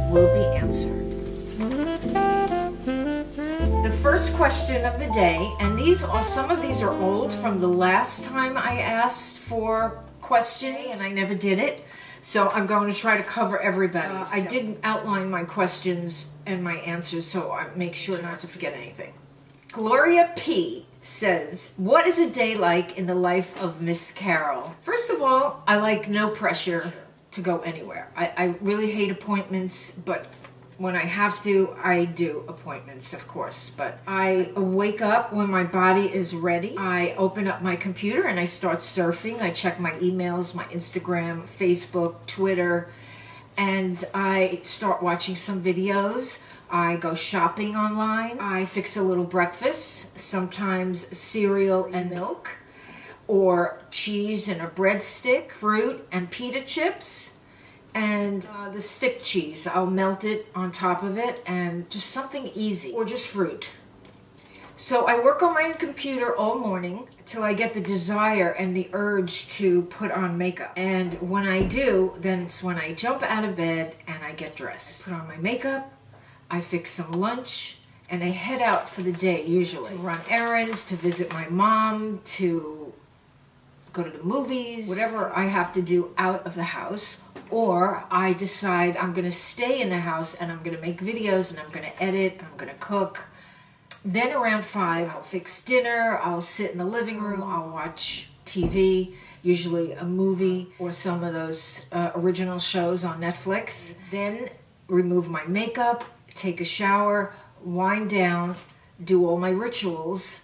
will be answered. The first question of the day, and some of these are old from the last time I asked for questions, and I never did it. So I'm going to try to cover everybody. I didn't outline my questions and my answers, so I make sure not to forget anything. Gloria P. says, what is a day like in the life of Miss Carol? First of all, I like no pressure to go anywhere. I really hate appointments, but when I have to, I do appointments, of course. But I wake up when my body is ready. I open up my computer and I start surfing. I check my emails, my Instagram, Facebook, Twitter, and I start watching some videos. I go shopping online. I fix a little breakfast, sometimes cereal and milk, or cheese and a breadstick, fruit and pita chips, and the stick cheese. I'll melt it on top of it, and just something easy, or just fruit. So I work on my computer all morning till I get the desire and the urge to put on makeup. And when I do, then it's when I jump out of bed and I get dressed. I put on my makeup, I fix some lunch, and I head out for the day, usually. To run errands, to visit my mom, to go to the movies, whatever I have to do out of the house. Or I decide I'm going to stay in the house and I'm going to make videos and I'm going to edit, and I'm going to cook. Then around 5, I'll fix dinner, I'll sit in the living room, I'll watch TV, usually a movie or some of those original shows on Netflix. Then remove my makeup, take a shower, wind down, do all my rituals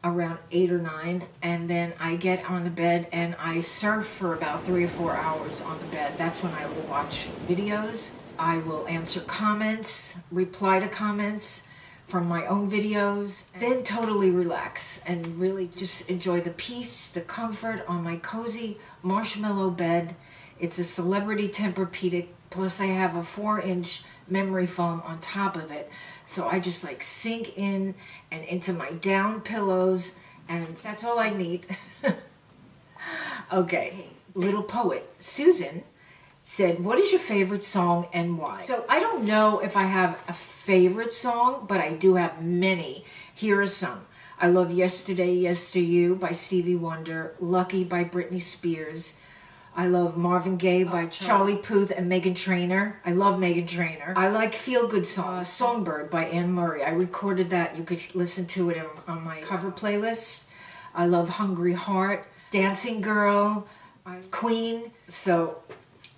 around 8 or 9, and then I get on the bed and I surf for about 3 or 4 hours on the bed. That's when I will watch videos. I will answer comments, reply to comments from my own videos, then totally relax and really just enjoy the peace, the comfort on my cozy marshmallow bed. It's a Celebrity Tempur-Pedic, plus I have a 4-inch memory foam on top of it. So I just like sink in and into my down pillows, and that's all I need. Okay, little poet Susan said, what is your favorite song and why? So I don't know if I have a favorite song, but I do have many. Here are some. I love Yesterday, Yes to You by Stevie Wonder, Lucky by Britney Spears. I love Marvin Gaye by Charlie Puth and Meghan Trainor. I love Meghan Trainor. I like feel-good songs. Songbird by Anne Murray. I recorded that. You could listen to it on my cover playlist. I love Hungry Heart, Dancing Girl, Queen. So,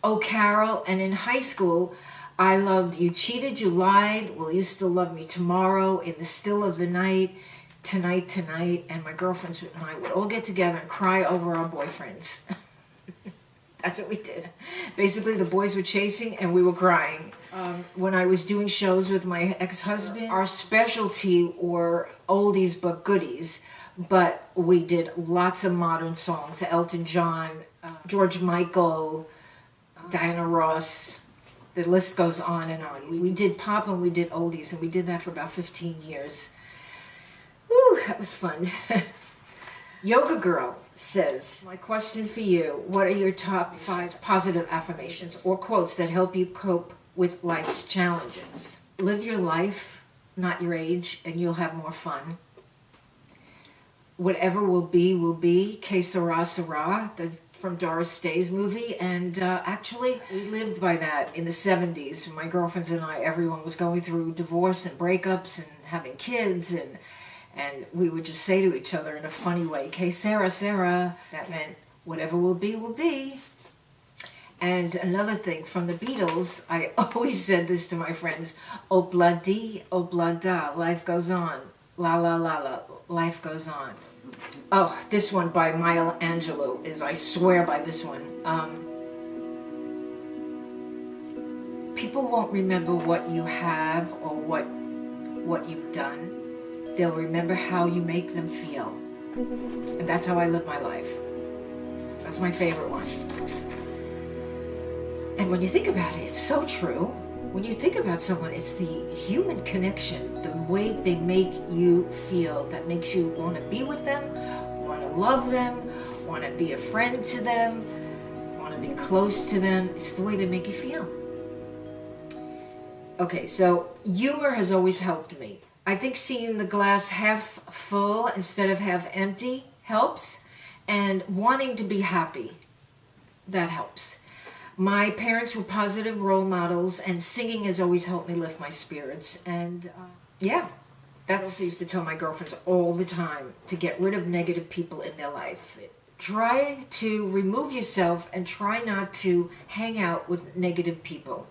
Oh Carol. And in high school, I loved You Cheated, You Lied, Will You Still Love Me Tomorrow, In the Still of the Night, Tonight, Tonight. And my girlfriends and I would all get together and cry over our boyfriends. That's what we did. Basically, the boys were chasing and we were crying. When I was doing shows with my ex-husband, our specialty were oldies but goodies. But we did lots of modern songs. Elton John, George Michael, Diana Ross. The list goes on and on. We did pop and we did oldies, and we did that for about 15 years. Woo, that was fun. Yoga Girl says, my question for you, what are your top 5 positive affirmations or quotes that help you cope with life's challenges? Live your life, not your age, and you'll have more fun. Whatever will be, que sera, sera. That's from Doris Day's movie, and actually we lived by that in the 70s. My girlfriends and I, everyone was going through divorce and breakups and having kids, and we would just say to each other in a funny way, que sera, sera. That meant whatever will be, will be. And another thing from the Beatles, I always said this to my friends, obladi, oblada, life goes on. La la la la, life goes on. Oh, this one by Maya Angelou is, I swear by this one. People won't remember what you have or what you've done. They'll remember how you make them feel. And that's how I live my life. That's my favorite one. And when you think about it, it's so true. When you think about someone, it's the human connection, the way they make you feel, that makes you want to be with them, want to love them, want to be a friend to them, want to be close to them. It's the way they make you feel. Okay, so humor has always helped me. I think seeing the glass half full instead of half empty helps, and wanting to be happy, that helps. My parents were positive role models, and singing has always helped me lift my spirits. And yeah, that's what I used to tell my girlfriends all the time, to get rid of negative people in their life. Try to remove yourself and try not to hang out with negative people.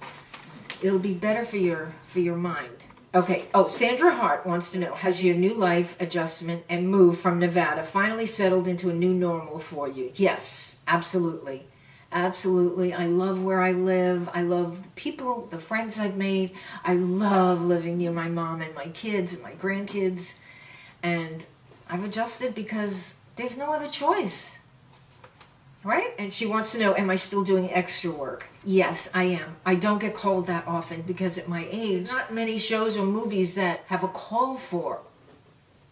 It'll be better for your mind. Okay, oh, Sandra Hart wants to know, has your new life adjustment and move from Nevada finally settled into a new normal for you? Yes, absolutely. Absolutely. I love where I live. I love the people, the friends I've made. I love living near my mom and my kids and my grandkids. And I've adjusted because there's no other choice. Right? And she wants to know, am I still doing extra work? Yes, I am. I don't get called that often because at my age, not many shows or movies that have a call for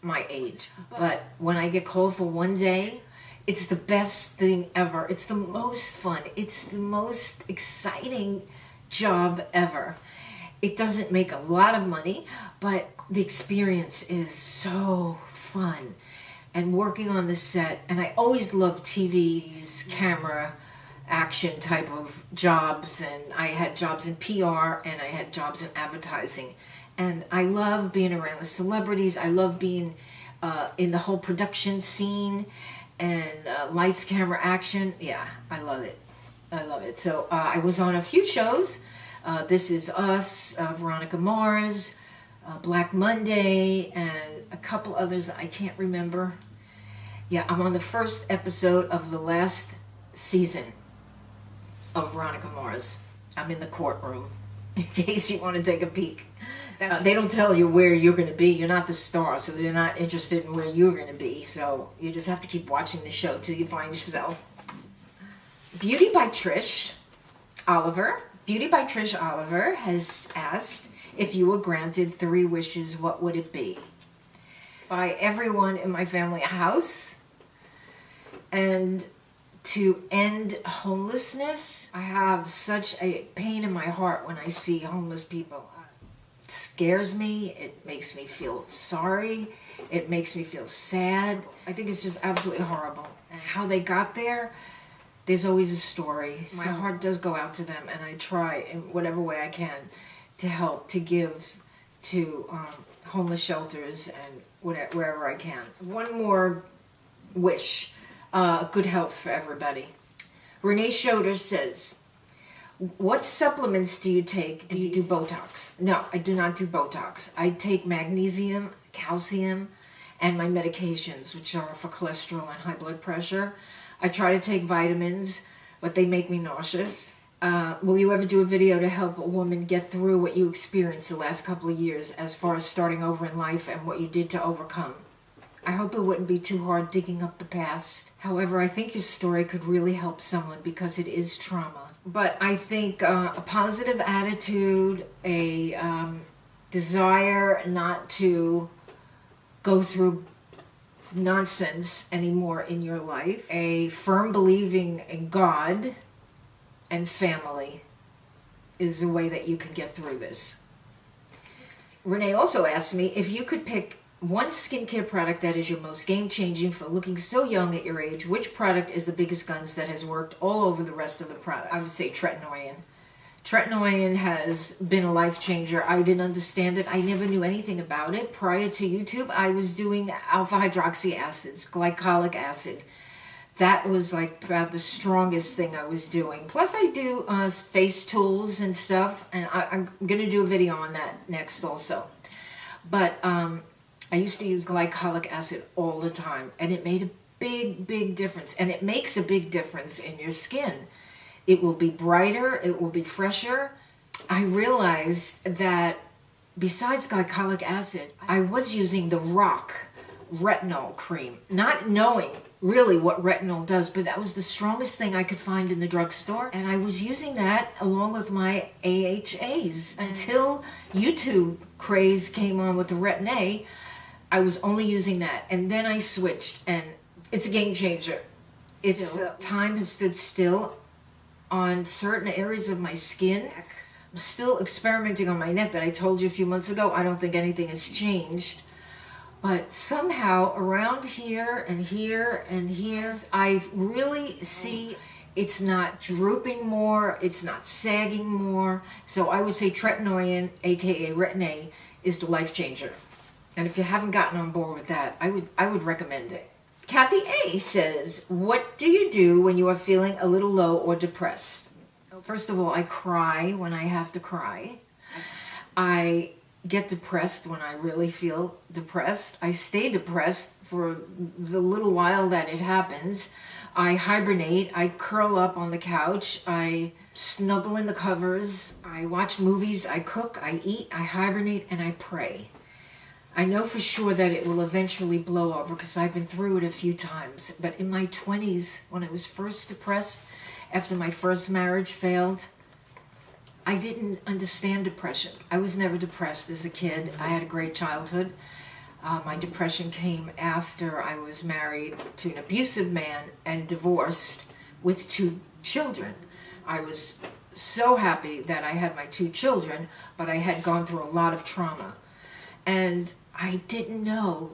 my age. But when I get called for one day, it's the best thing ever. It's the most fun. It's the most exciting job ever. It doesn't make a lot of money, but the experience is so fun. And working on the set, and I always loved TV's camera action type of jobs, and I had jobs in PR and I had jobs in advertising, and I love being around the celebrities. I love being in the whole production scene and lights, camera, action. Yeah, I love it. I love it. So I was on a few shows. This Is Us, Veronica Mars, Black Monday, and a couple others that I can't remember. Yeah, I'm on the first episode of the last season of Veronica Mars. I'm in the courtroom, in case you want to take a peek. They don't tell you where you're going to be. You're not the star, so they're not interested in where you're going to be. So you just have to keep watching the show till you find yourself. Beauty by Trish Oliver. Beauty by Trish Oliver has asked, if you were granted 3 wishes, what would it be? By everyone in my family a house, and to end homelessness. I have such a pain in my heart when I see homeless people. It scares me. It makes me feel sorry. It makes me feel sad. I think it's just absolutely horrible. And how they got there, there's always a story. My heart does go out to them, and I try in whatever way I can to help, to give to homeless shelters and wherever I can. One more wish, good health for everybody. Renee Schroeder says, what supplements do you take? Do you do Botox? No, I do not do Botox. I take magnesium, calcium, and my medications, which are for cholesterol and high blood pressure. I try to take vitamins, but they make me nauseous. Will you ever do a video to help a woman get through what you experienced the last couple of years as far as starting over in life and what you did to overcome? I hope it wouldn't be too hard digging up the past. However, I think your story could really help someone because it is trauma. But I think a positive attitude, a desire not to go through nonsense anymore in your life, a firm believing in God and family is a way that you can get through this. Renee also asked me, if you could pick one skincare product that is your most game-changing for looking so young at your age, which product is the biggest guns that has worked all over the rest of the product? I would say tretinoin. Tretinoin has been a life changer. I didn't understand it. I never knew anything about it. Prior to YouTube, I was doing alpha hydroxy acids, glycolic acid. That was like about the strongest thing I was doing. Plus I do face tools and stuff, and I'm going to do a video on that next also. But I used to use glycolic acid all the time, and it made a big, big difference. And it makes a big difference in your skin. It will be brighter, it will be fresher. I realized that besides glycolic acid, I was using the Rock retinol cream, not knowing really what retinol does, but that was the strongest thing I could find in the drugstore. And I was using that along with my AHAs until YouTube craze came on with the Retin A. I was only using that, and then I switched, and it's a game changer. It's time has stood still on certain areas of my skin, still experimenting on my neck that I told you a few months ago. I don't think anything has changed. But somehow around here and here and here, I really see it's not drooping more, it's not sagging more. So I would say tretinoin, aka Retin-A, is the life changer. And if you haven't gotten on board with that, I would recommend it. Kathy A says, what do you do when you are feeling a little low or depressed? First of all, I cry when I have to cry. I get depressed when I really feel depressed. I stay depressed for the little while that it happens. I hibernate, I curl up on the couch, I snuggle in the covers, I watch movies, I cook, I eat, I hibernate, and I pray. I know for sure that it will eventually blow over because I've been through it a few times. But in my 20s, when I was first depressed, after my first marriage failed, I didn't understand depression. I was never depressed as a kid. I had a great childhood. My depression came after I was married to an abusive man and divorced with 2 children. I was so happy that I had my 2 children, but I had gone through a lot of trauma. And I didn't know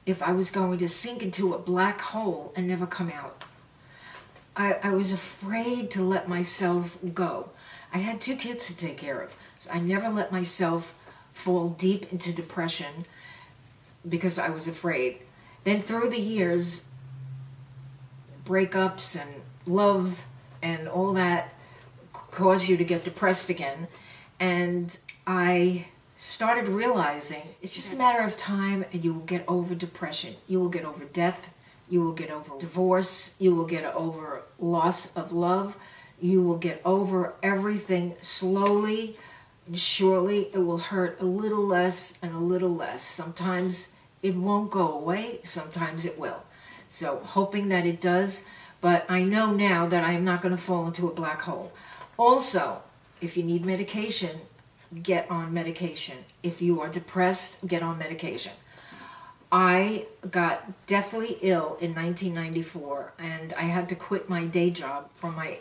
if I was going to sink into a black hole and never come out. I was afraid to let myself go. I had 2 kids to take care of. So I never let myself fall deep into depression because I was afraid. Then through the years, breakups and love and all that cause you to get depressed again. And I started realizing it's just a matter of time and you will get over depression. You will get over death. You will get over divorce. You will get over loss of love. You will get over everything slowly and surely. It will hurt a little less and a little less. Sometimes it won't go away. Sometimes it will. So hoping that it does. But I know now that I am not going to fall into a black hole. Also, if you need medication, get on medication. If you are depressed, get on medication. I got deathly ill in 1994 and I had to quit my day job from my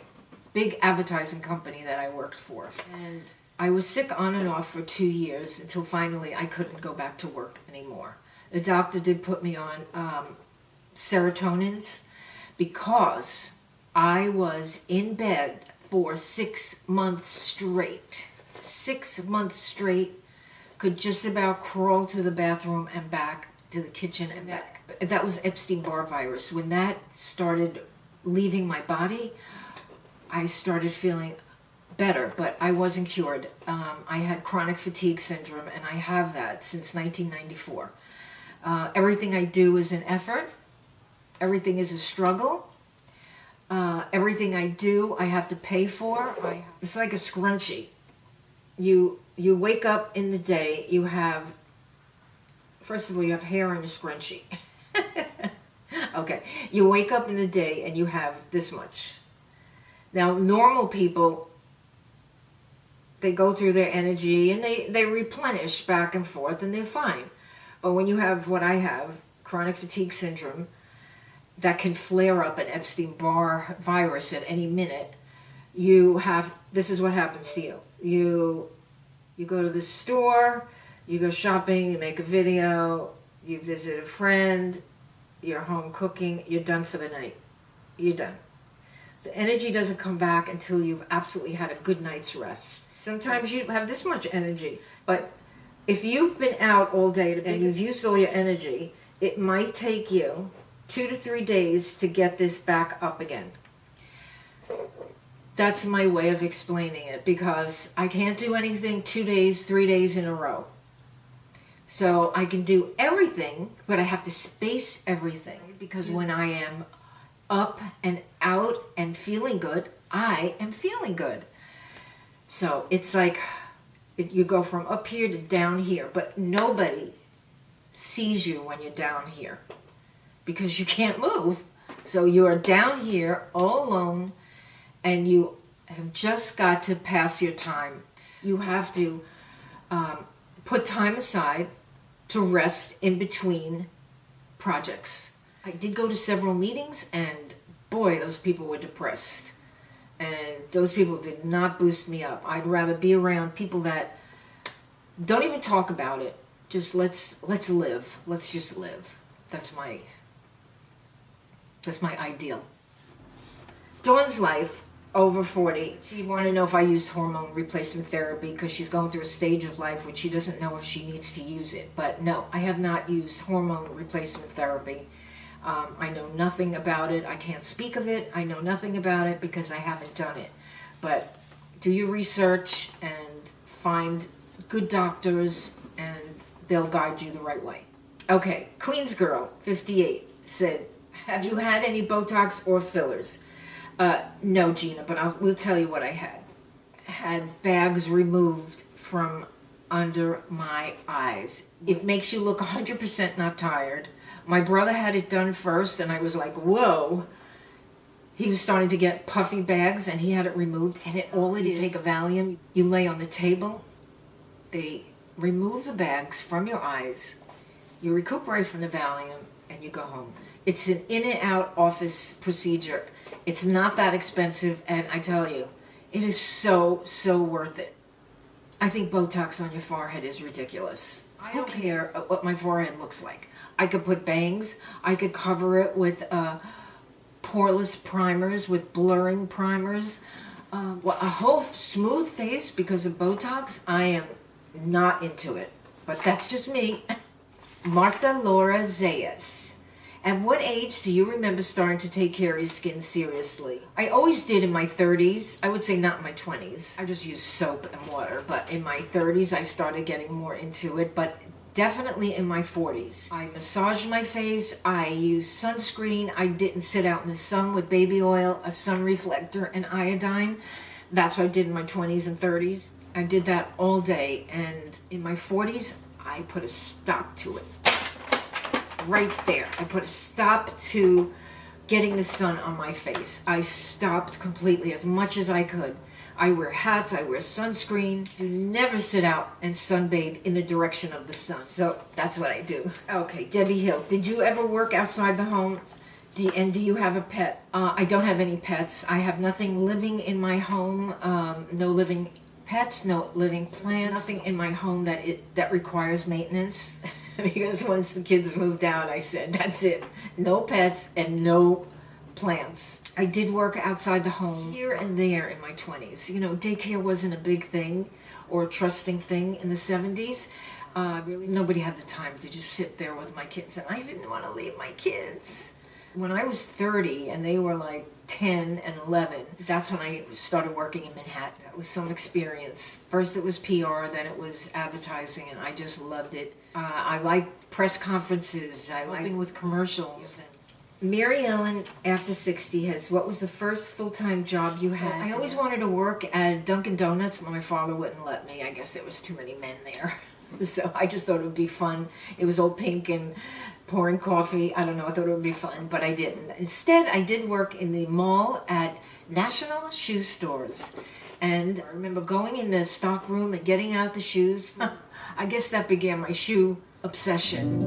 big advertising company that I worked for. And I was sick on and off for 2 years until finally I couldn't go back to work anymore. The doctor did put me on serotonins because I was in bed for 6 months straight. 6 months straight, could just about crawl to the bathroom and back to the kitchen and back. That was Epstein-Barr virus. When that started leaving my body, I started feeling better, but I wasn't cured. I had chronic fatigue syndrome, and I have that since 1994. Everything I do is an effort. Everything is a struggle. Everything I do, I have to pay for. It's like a scrunchie. You wake up in the day, you have, first of all, you have hair in a scrunchie. Okay, you wake up in the day and you have this much. Now, normal people, they go through their energy and they replenish back and forth and they're fine. But when you have what I have, chronic fatigue syndrome, that can flare up an Epstein-Barr virus at any minute, this is what happens to you. You go to the store, you go shopping, you make a video, you visit a friend, you're home cooking, you're done for the night. You're done. The energy doesn't come back until you've absolutely had a good night's rest. Sometimes you have this much energy, but if you've been out all day and you've used all your energy, it might take you 2 to 3 days to get this back up again. That's my way of explaining it, because I can't do anything 2 days, 3 days in a row. So I can do everything, but I have to space everything, because when I am up and out and feeling good, I am feeling good. So it's like you go from up here to down here, but nobody sees you when you're down here because you can't move. So you are down here all alone, and you have just got to pass your time. You have to put time aside to rest in between projects. I did go to several meetings, and boy, those people were depressed. And those people did not boost me up. I'd rather be around people that don't even talk about it. Just let's live. Let's just live. That's my ideal. Dawn's life, over 40. She wanted to know if I used hormone replacement therapy because she's going through a stage of life which she doesn't know if she needs to use it. But no, I have not used hormone replacement therapy. I know nothing about it. I can't speak of it. I know nothing about it because I haven't done it. But do your research and find good doctors and they'll guide you the right way. Okay, Queens Girl, 58, said, have you had any Botox or fillers? No, Gina, but we'll tell you what I had. Had bags removed from under my eyes. It makes you look 100% not tired. My brother had it done first, and I was like, whoa. He was starting to get puffy bags, and he had it removed. And all it is, you take a Valium, you lay on the table, they remove the bags from your eyes, you recuperate from the Valium, and you go home. It's an in and out office procedure. It's not that expensive, and I tell you, it is so, so worth it. I think Botox on your forehead is ridiculous. I don't care what my forehead looks like. I could put bangs, I could cover it with poreless primers, with blurring primers. Well, a whole smooth face because of Botox, I am not into it. But that's just me. Marta Laura Zayas. At what age do you remember starting to take care of your skin seriously? I always did in my 30s. I would say not in my 20s. I just used soap and water. But in my 30s, I started getting more into it. But definitely in my 40s. I massaged my face. I used sunscreen. I didn't sit out in the sun with baby oil, a sun reflector, and iodine. That's what I did in my 20s and 30s. I did that all day. And in my 40s, I put a stop to it. Right there. I put a stop to getting the sun on my face. I stopped completely as much as I could. I wear hats, I wear sunscreen. Do never sit out and sunbathe in the direction of the sun. So that's what I do. Okay, Debbie Hill, did you ever work outside the home? And do you have a pet? I don't have any pets. I have nothing living in my home. No living pets, no living plants. Nothing in my home that requires maintenance. Because once the kids moved out, I said, that's it. No pets and no plants. I did work outside the home here and there in my 20s. You know, daycare wasn't a big thing or a trusting thing in the 70s. Really, nobody had the time to just sit there with my kids. And I didn't want to leave my kids. When I was 30 and they were like 10 and 11, that's when I started working in Manhattan. That was some experience. First it was PR, then it was advertising, and I just loved it. I liked press conferences. I liked working with commercials. Mary Ellen, after 60, has, what was the first full-time job you had? I always wanted to work at Dunkin' Donuts, but my father wouldn't let me. I guess there was too many men there. So I just thought it would be fun. It was all pink and pouring coffee. I don't know, I thought it would be fun, but I didn't. Instead, I did work in the mall at National Shoe Stores. And I remember going in the stock room and getting out the shoes. I guess that began my shoe obsession.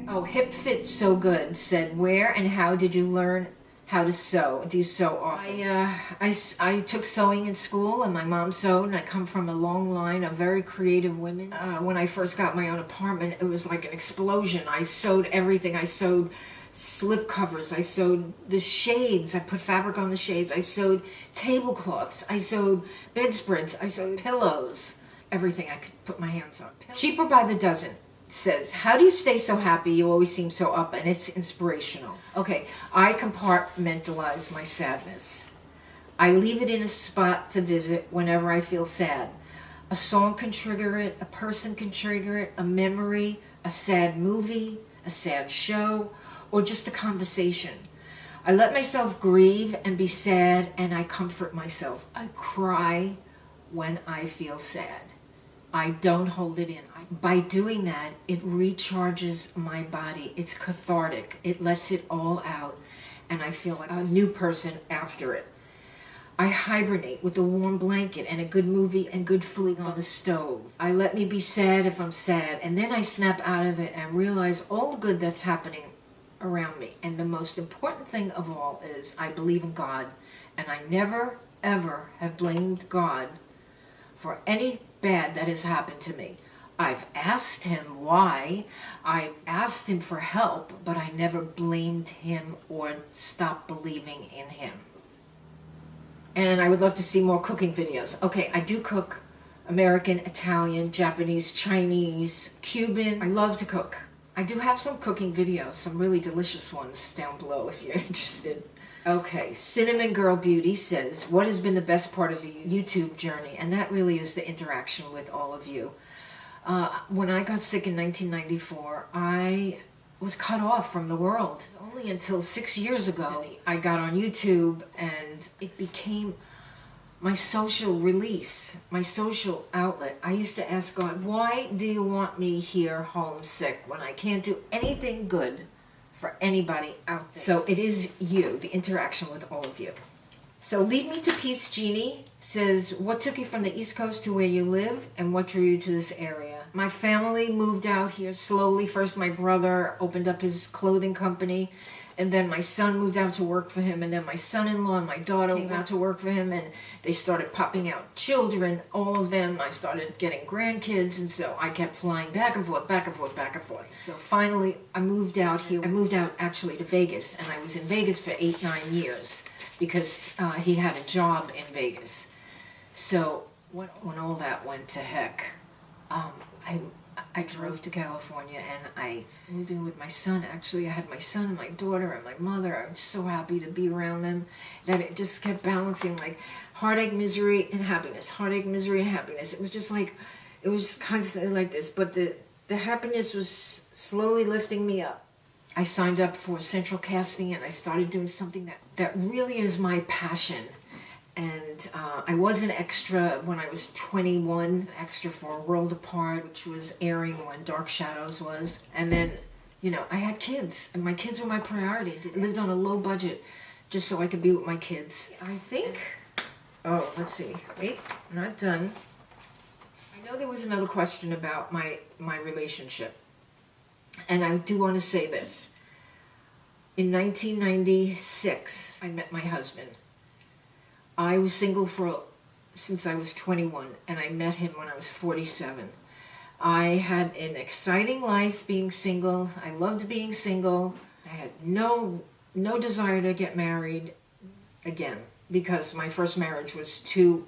Oh, Hip Fit So Good said, where and how did you learn how to sew? Do you sew often? I took sewing in school, and my mom sewed, and I come from a long line of very creative women. When I first got my own apartment, it was like an explosion. I sewed everything. I sewed slip covers, I sewed the shades, I put fabric on the shades, I sewed tablecloths, I sewed bedspreads, I sewed pillows, everything I could put my hands on. Cheaper by the dozen says, how do you stay so happy? You always seem so up, and it's inspirational. Okay, I compartmentalize my sadness. I leave it in a spot to visit whenever I feel sad. A song can trigger it, a person can trigger it, a memory, a sad movie, a sad show, or just a conversation. I let myself grieve and be sad, and I comfort myself. I cry when I feel sad. I don't hold it in. By doing that, it recharges my body. It's cathartic. It lets it all out, and I feel like a new person after it. I hibernate with a warm blanket and a good movie and good food on the stove. I let me be sad if I'm sad, and then I snap out of it and realize all the good that's happening around me. And the most important thing of all is I believe in God, and I never, ever have blamed God for any bad that has happened to me. I've asked him why, I've asked him for help, but I never blamed him or stopped believing in him. And I would love to see more cooking videos. Okay, I do cook American, Italian, Japanese, Chinese, Cuban. I love to cook. I do have some cooking videos, some really delicious ones down below if you're interested. Okay, Cinnamon Girl Beauty says, what has been the best part of your YouTube journey? And that really is the interaction with all of you. When I got sick in 1994, I was cut off from the world. Only until 6 years ago, I got on YouTube and it became my social release, my social outlet. I used to ask God, why do you want me here homesick when I can't do anything good for anybody out there? So it is you, the interaction with all of you. So Lead Me to Peace Jeannie says, what took you from the East Coast to where you live and what drew you to this area? My family moved out here slowly. First my brother opened up his clothing company, and then my son moved out to work for him, and then my son-in-law and my daughter came out to work for him, and they started popping out children, all of them. I started getting grandkids, and so I kept flying back and forth, back and forth, back and forth. So finally I moved out here. I moved out actually to Vegas, and I was in Vegas for 8-9 years because he had a job in Vegas. So when all that went to heck, I drove to California and I moved in with my son. Actually, I had my son and my daughter and my mother. I was so happy to be around them that it just kept balancing, like heartache, misery, and happiness. Heartache, misery, and happiness. It was just like, it was constantly like this. But the happiness was slowly lifting me up. I signed up for Central Casting and I started doing something that really is my passion. And I was an extra when I was 21, extra for A World Apart, which was airing when Dark Shadows was. And then, you know, I had kids, and my kids were my priority. I lived on a low budget just so I could be with my kids. I think, oh, let's see. Wait, I'm not done. I know there was another question about my relationship. And I do want to say this. In 1996, I met my husband. I was single since I was 21, and I met him when I was 47. I had an exciting life being single. I loved being single. I had no desire to get married again because my first marriage was too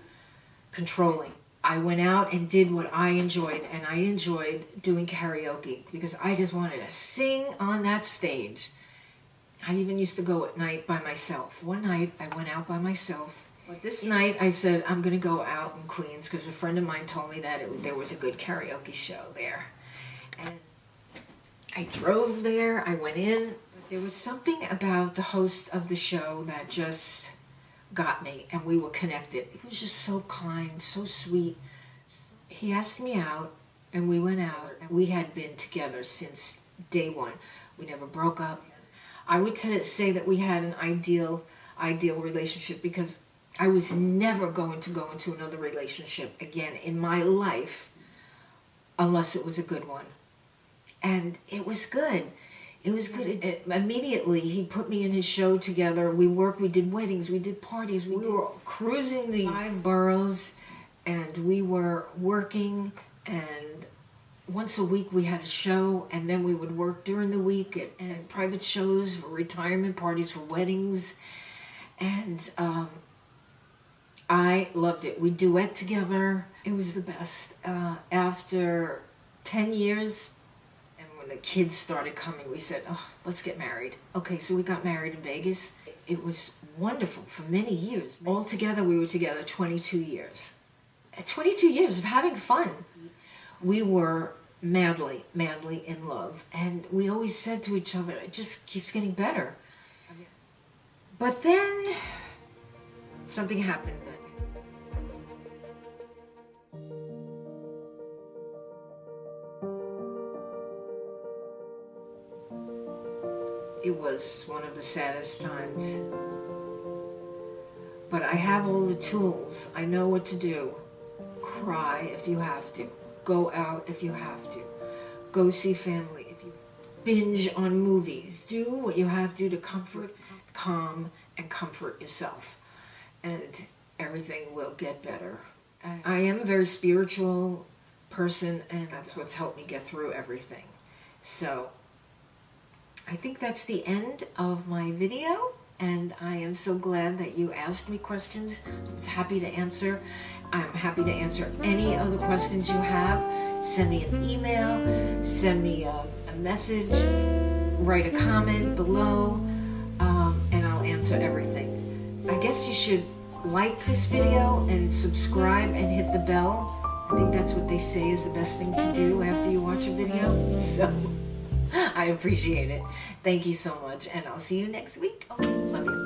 controlling. I went out and did what I enjoyed, and I enjoyed doing karaoke because I just wanted to sing on that stage. I even used to go at night by myself. One night I went out by myself. But this night I said, I'm going to go out in Queens because a friend of mine told me that there was a good karaoke show there. And I drove there, I went in. There was something about the host of the show that just got me, and we were connected. He was just so kind, so sweet. He asked me out, and we went out, and we had been together since day one. We never broke up. I would say that we had an ideal relationship because I was never going to go into another relationship again in my life unless it was a good one. And it was good. It was good. Immediately, he put me in his show together. We worked, we did weddings, we did parties. We were cruising the 5 boroughs, and we were working, and once a week we had a show, and then we would work during the week and private shows for retirement parties, for weddings. And I loved it. We duet together. It was the best. After 10 years, and when the kids started coming, we said, oh, let's get married. Okay, so we got married in Vegas. It was wonderful for many years. Altogether, we were together 22 years. 22 years of having fun. We were madly, madly in love. And we always said to each other, it just keeps getting better. But then something happened. It was one of the saddest times. But I have all the tools. I know what to do. Cry if you have to. Go out if you have to. Go see family if you. binge on movies. Do what you have to comfort, calm, and comfort yourself. And everything will get better. I am a very spiritual person, and that's what's helped me get through everything. So I think that's the end of my video, and I am so glad that you asked me questions. I was happy to answer. I'm happy to answer any of the questions you have. Send me an email, send me a message, write a comment below, and I'll answer everything. I guess you should like this video and subscribe and hit the bell. I think that's what they say is the best thing to do after you watch a video. So I appreciate it. Thank you so much, and I'll see you next week. Love you.